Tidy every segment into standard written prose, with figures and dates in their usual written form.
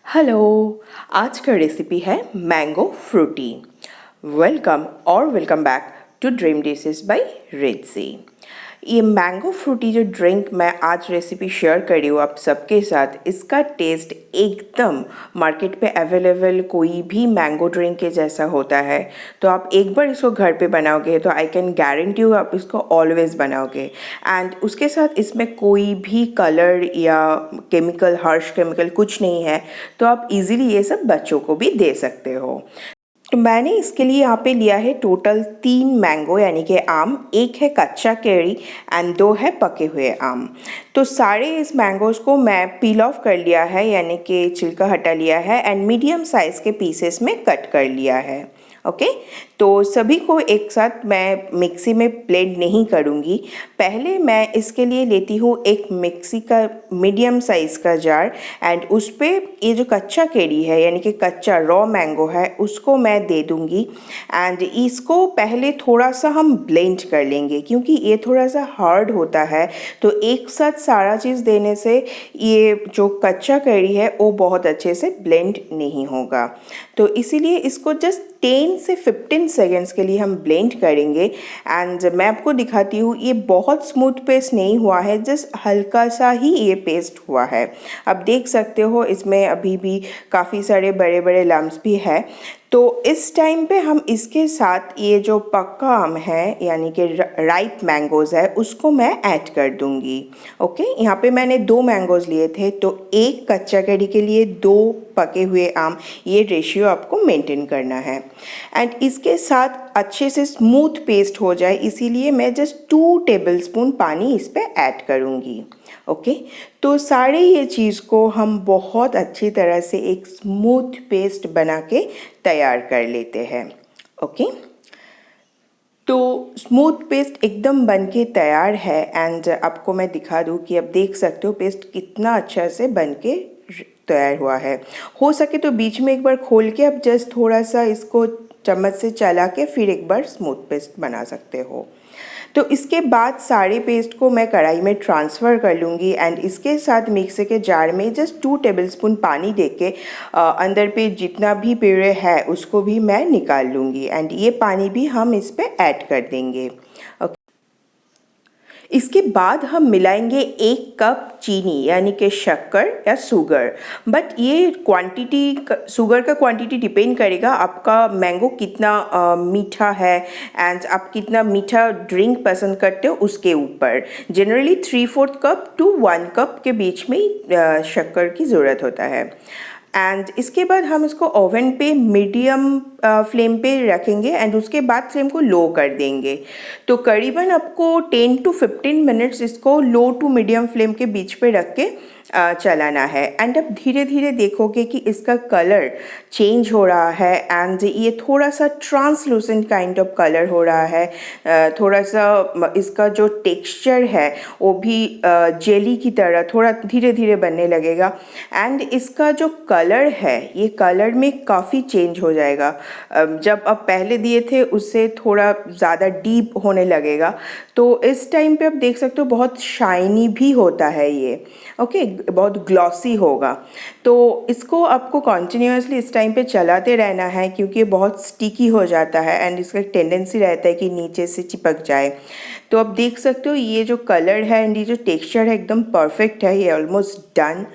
Hello. आज का recipe है mango Frooti. Welcome back to dream dishes by Riddhi. ये मैंगो फ्रूटी जो ड्रिंक मैं आज रेसिपी शेयर कर रही हूँ आप सबके साथ, इसका टेस्ट एकदम मार्केट पे अवेलेबल कोई भी मैंगो ड्रिंक के जैसा होता है। तो आप एक बार इसको घर पे बनाओगे तो आई कैन गारंटी यू आप इसको ऑलवेज बनाओगे। एंड उसके साथ इसमें कोई भी कलर या केमिकल, हार्श केमिकल कुछ नहीं है, तो आप इजीली ये सब बच्चों को भी दे सकते हो। तो मैंने इसके लिए यहाँ पे लिया है टोटल 3 मैंगो यानी कि आम, एक है कच्चा केरी एंड 2 है पके हुए आम। तो सारे इस मैंगोज़ को मैं पील ऑफ कर लिया है यानी कि छिलका हटा लिया है एंड मीडियम साइज़ के पीसेस में कट कर लिया है। ओके, तो सभी को एक साथ मैं मिक्सी में ब्लेंड नहीं करूँगी। पहले मैं इसके लिए लेती हूँ एक मिक्सी का मीडियम साइज़ का जार एंड उस पर ये जो कच्चा केरी है यानी कि कच्चा रॉ मैंगो है उसको मैं दे दूँगी एंड इसको पहले थोड़ा सा हम ब्लेंड कर लेंगे क्योंकि ये थोड़ा सा हार्ड होता है। तो एक साथ सारा चीज़ देने से ये जो कच्चा केरी है वो बहुत अच्छे से ब्लेंड नहीं होगा। तो इसीलिए इसको जस्ट 10 से 15 सेकेंड्स के लिए हम ब्लेंड करेंगे एंड मैं आपको दिखाती हूँ ये बहुत स्मूथ पेस्ट नहीं हुआ है, जस्ट हल्का सा ही ये पेस्ट हुआ है। आप देख सकते हो इसमें अभी भी काफ़ी सारे बड़े बड़े लम्स भी है। तो इस टाइम पे हम इसके साथ ये जो पक्का आम है यानी कि राइप मैंगोज़ है उसको मैं ऐड कर दूँगी। ओके, यहाँ पे मैंने 2 मैंगोज़ लिए थे तो एक कच्चा केरी के लिए 2 पके हुए आम, ये रेशियो आपको मेंटेन करना है। एंड इसके साथ अच्छे से स्मूथ पेस्ट हो जाए इसीलिए मैं जस्ट 2 टेबलस्पून पानी इस पर ऐड करूँगी। ओके, तो सारे ये चीज़ को हम बहुत अच्छी तरह से एक स्मूथ पेस्ट बना के तैयार कर लेते हैं। ओके, तो स्मूथ पेस्ट एकदम बन के तैयार है एंड आपको मैं दिखा दूँ कि आप देख सकते हो पेस्ट कितना अच्छा से बन के तैयार हुआ है। हो सके तो बीच में एक बार खोल के आप जस्ट थोड़ा सा इसको चम्मच से चला के फिर एक बार स्मूथ पेस्ट बना सकते हो। तो इसके बाद सारे पेस्ट को मैं कढ़ाई में ट्रांसफ़र कर लूँगी एंड इसके साथ मिक्सी के जार में जस्ट 2 टेबलस्पून पानी देके अंदर पे जितना भी प्यूरे है उसको भी मैं निकाल लूँगी एंड ये पानी भी हम इस पर ऐड कर देंगे। इसके बाद हम मिलाएंगे 1 कप चीनी यानी कि शक्कर या शुगर, बट ये क्वांटिटी शुगर का क्वांटिटी डिपेंड करेगा आपका मैंगो कितना मीठा है एंड आप कितना मीठा ड्रिंक पसंद करते हो उसके ऊपर। जनरली 3/4 कप टू 1 कप के बीच में शक्कर की ज़रूरत होता है। एंड इसके बाद हम इसको ओवन पे मीडियम फ्लेम पे रखेंगे एंड उसके बाद फ्लेम को लो कर देंगे। तो करीबन आपको 10 to 15 मिनट्स इसको लो टू मीडियम फ्लेम के बीच पे रख के चलाना है एंड अब धीरे धीरे देखोगे कि इसका कलर चेंज हो रहा है एंड ये थोड़ा सा ट्रांसलूसेंट काइंड ऑफ कलर हो रहा है। थोड़ा सा इसका जो टेक्सचर है वो भी जेली की तरह थोड़ा धीरे धीरे बनने लगेगा एंड इसका जो कलर है ये कलर में काफ़ी चेंज हो जाएगा। जब आप पहले दिए थे उससे थोड़ा ज़्यादा डीप होने लगेगा। तो इस टाइम पे आप देख सकते हो बहुत शाइनी भी होता है ये। ओके, बहुत ग्लॉसी होगा। तो इसको आपको कॉन्टिन्यूसली इस टाइम पे चलाते रहना है क्योंकि ये बहुत स्टिकी हो जाता है एंड इसका टेंडेंसी रहता है कि नीचे से चिपक जाए। तो आप देख सकते हो ये जो कलर है एंड ये जो टेक्सचर है एकदम परफेक्ट है, ये ऑलमोस्ट डन।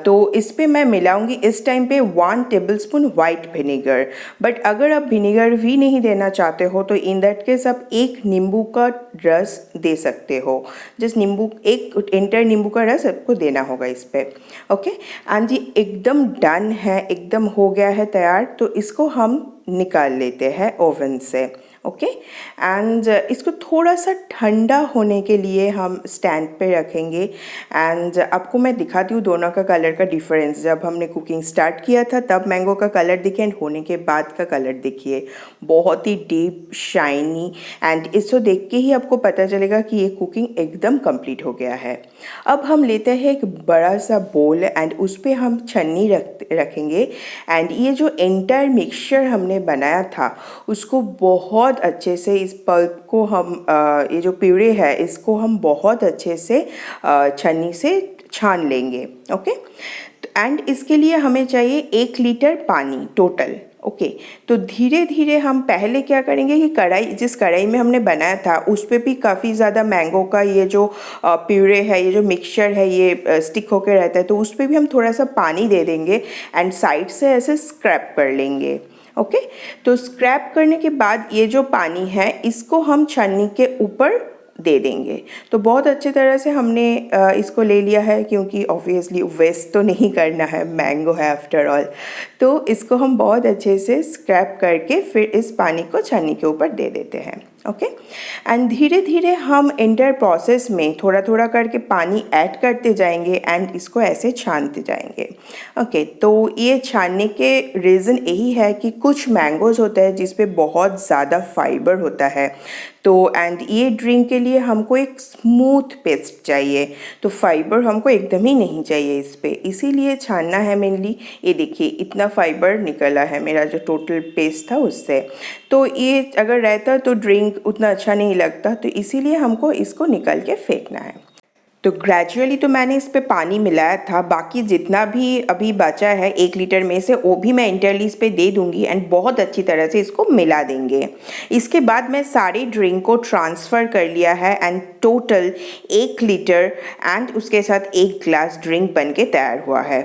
तो इस पे मैं मिलाऊंगी इस टाइम पे 1 टेबलस्पून वाइट विनेगर, बट अगर आप विनेगर भी नहीं देना चाहते हो तो इन दैट केस आप 1 नींबू का रस दे सकते हो। जस्ट नींबू, 1 एंटर नींबू का रस आपको देना होगा इस पे। ओके, एंड ये एकदम डन है, एकदम हो गया है तैयार। तो इसको हम निकाल लेते हैं ओवन से। ओके, एंड इसको थोड़ा सा ठंडा होने के लिए हम स्टैंड पे रखेंगे एंड आपको मैं दिखाती हूँ दोनों का कलर का डिफरेंस। जब हमने कुकिंग स्टार्ट किया था तब मैंगो का कलर दिखे एंड होने के बाद का कलर देखिए, बहुत ही डीप शाइनी एंड इसको देख के ही आपको पता चलेगा कि ये कुकिंग एकदम कंप्लीट हो गया है। अब हम लेते हैं एक बड़ा सा बोल एंड उस पर हम छन्नी रखेंगे एंड ये जो एंटायर मिक्सचर हमने बनाया था उसको बहुत अच्छे से, इस पल्प को हम ये जो प्यूरे है इसको हम बहुत अच्छे से छन्नी से छान लेंगे। ओके, तो एंड इसके लिए हमें चाहिए 1 लीटर पानी टोटल। ओके तो धीरे धीरे हम पहले क्या करेंगे कि कढ़ाई, जिस कढ़ाई में हमने बनाया था उस पर भी काफ़ी ज़्यादा मैंगो का ये जो प्यूरे है, ये जो मिक्सचर है, ये स्टिक होकर रहता है, तो उस पर भी हम थोड़ा सा पानी दे देंगे एंड साइड से ऐसे स्क्रैप कर लेंगे। ओके तो स्क्रैप करने के बाद ये जो पानी है इसको हम छन्नी के ऊपर दे देंगे। तो बहुत अच्छे तरह से हमने इसको ले लिया है, क्योंकि ऑब्वियसली वेस्ट तो नहीं करना है, मैंगो है आफ्टर ऑल। तो इसको हम बहुत अच्छे से स्क्रैप करके फिर इस पानी को छन्नी के ऊपर दे देते हैं। ओके एंड धीरे धीरे हम इंटर प्रोसेस में थोड़ा थोड़ा करके पानी ऐड करते जाएंगे एंड इसको ऐसे छानते जाएंगे। ओके तो ये छानने के रीज़न यही है कि कुछ मैंगोज़ होता है जिस पे बहुत ज़्यादा फाइबर होता है, तो एंड ये ड्रिंक के लिए हमको एक स्मूथ पेस्ट चाहिए, तो फाइबर हमको एकदम ही नहीं चाहिए इस पे, इसीलिए छानना है मेनली। ये देखिए इतना फाइबर निकला है मेरा जो टोटल पेस्ट था उससे, तो ये अगर रहता तो ड्रिंक उतना अच्छा नहीं लगता, तो इसीलिए हमको इसको निकल के फेंकना है। तो ग्रेजुअली तो मैंने इस पे पानी मिलाया था, बाकी जितना भी अभी बचा है 1 लीटर में से वो भी मैं इंटरली इस पे दे दूंगी एंड बहुत अच्छी तरह से इसको मिला देंगे। इसके बाद मैं सारी ड्रिंक को ट्रांसफ़र कर लिया है एंड टोटल 1 लीटर एंड उसके साथ 1 ग्लास ड्रिंक बन के तैयार हुआ है।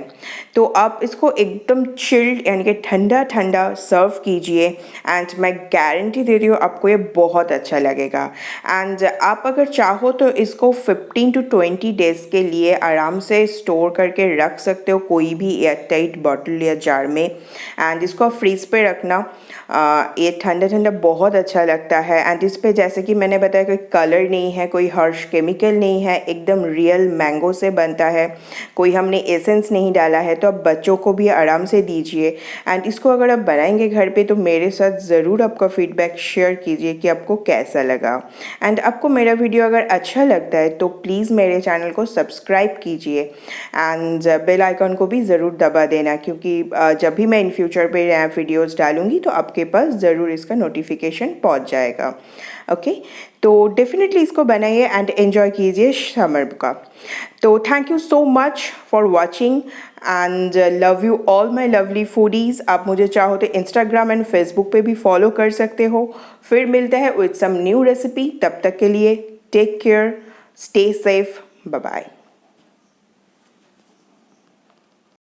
तो आप इसको एकदम चिल्ड यानी कि ठंडा ठंडा सर्व कीजिए एंड मैं गारंटी दे रही हूँ आपको ये बहुत अच्छा लगेगा। एंड आप अगर चाहो तो इसको 15 to 20 डेज़ के लिए आराम से स्टोर करके रख सकते हो कोई भी एयरटाइट बॉटल या जार में, एंड इसको आप फ्रीज पे रखना। ये ठंडा ठंडा बहुत अच्छा लगता है एंड इस पे जैसे कि मैंने बताया कोई कलर नहीं है, कोई हर्ष केमिकल नहीं है, एकदम रियल मैंगो से बनता है, कोई हमने एसेंस नहीं डाला है, तो आप बच्चों को भी आराम से दीजिए। एंड इसको अगर आप बनाएंगे घर पे तो मेरे साथ ज़रूर आपका फीडबैक शेयर कीजिए कि आपको कैसा लगा। एंड आपको मेरा वीडियो अगर अच्छा लगता है तो प्लीज़ मेरे चैनल को सब्सक्राइब कीजिए एंड बेल आइकन को भी ज़रूर दबा देना, क्योंकि जब भी मैं इन फ्यूचर पे नया वीडियोज़ डालूँगी तो आपके पास ज़रूर इसका नोटिफिकेशन पहुँच जाएगा। ओके तो डेफिनेटली इसको बनाइए एंड एन्जॉय कीजिए समर का। तो thank you so much for watching and love you all my lovely foodies. आप मुझे चाहो तो इंस्टाग्राम एंड फेसबुक पे भी फॉलो कर सकते हो। फिर मिलते हैं विद सम न्यू रेसिपी, तब तक के लिए take care, stay safe, bye bye.